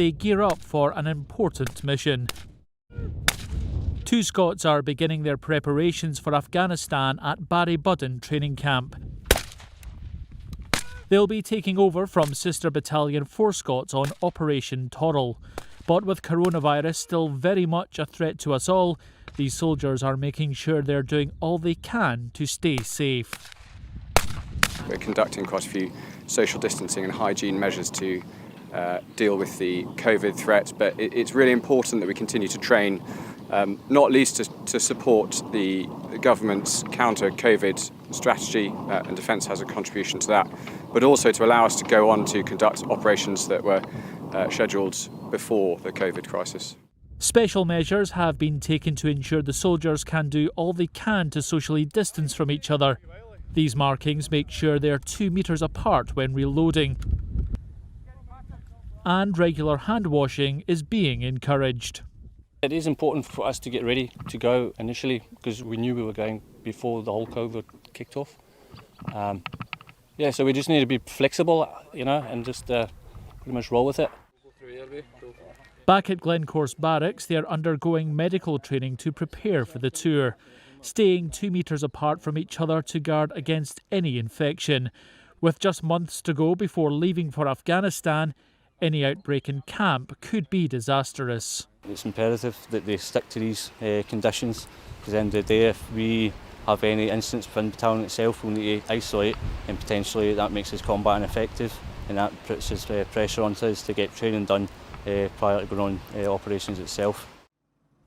they gear up for an important mission. 2 Scots are beginning their preparations for Afghanistan at Barry Buddon training camp. They'll be taking over from sister Battalion 4 Scots on Operational Toral. But with coronavirus still very much a threat to us all, these soldiers are making sure they're doing all they can to stay safe. We're conducting quite a few social distancing and hygiene measures to deal with the COVID threat, but it's really important that we continue to train, not least to support the government's counter-COVID strategy, and Defence has a contribution to that, but also to allow us to go on to conduct operations that were scheduled before the COVID crisis. Special measures have been taken to ensure the soldiers can do all they can to socially distance from each other. These markings make sure they're 2 metres apart when reloading. And regular hand washing is being encouraged. It is important for us to get ready to go initially because we knew we were going before the whole COVID kicked off. So we just need to be flexible, and just pretty much roll with it. Back at Glencorse Barracks, they are undergoing medical training to prepare for the tour, staying 2 metres apart from each other to guard against any infection. With just months to go before leaving for Afghanistan, any outbreak in camp could be disastrous. It's imperative that they stick to these conditions, because at the end of the day, if we have any incidents within the battalion itself, we'll need to isolate, and potentially that makes us combat ineffective, and that puts us pressure onto us to get training done prior to going on operations itself.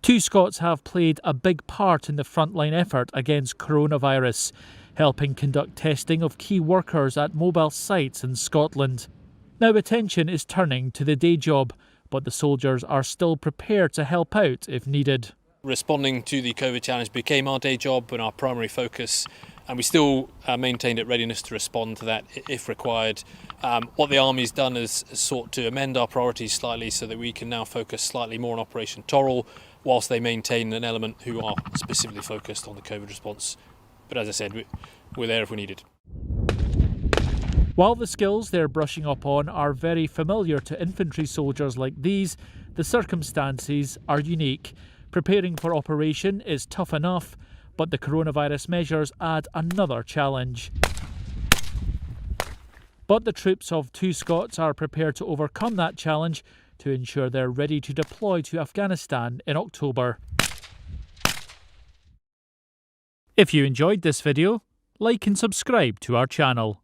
2 Scots have played a big part in the frontline effort against coronavirus, helping conduct testing of key workers at mobile sites in Scotland. Now attention is turning to the day job, but the soldiers are still prepared to help out if needed. Responding to the COVID challenge became our day job and our primary focus, and we still maintained at readiness to respond to that if required. What the Army's done is sought to amend our priorities slightly so that we can now focus slightly more on Operational Toral, whilst they maintain an element who are specifically focused on the COVID response. But as I said, we're there if we need it. While the skills they're brushing up on are very familiar to infantry soldiers like these, the circumstances are unique. Preparing for operation is tough enough, but the coronavirus measures add another challenge. But the troops of 2 Scots are prepared to overcome that challenge to ensure they're ready to deploy to Afghanistan in October. If you enjoyed this video, like and subscribe to our channel.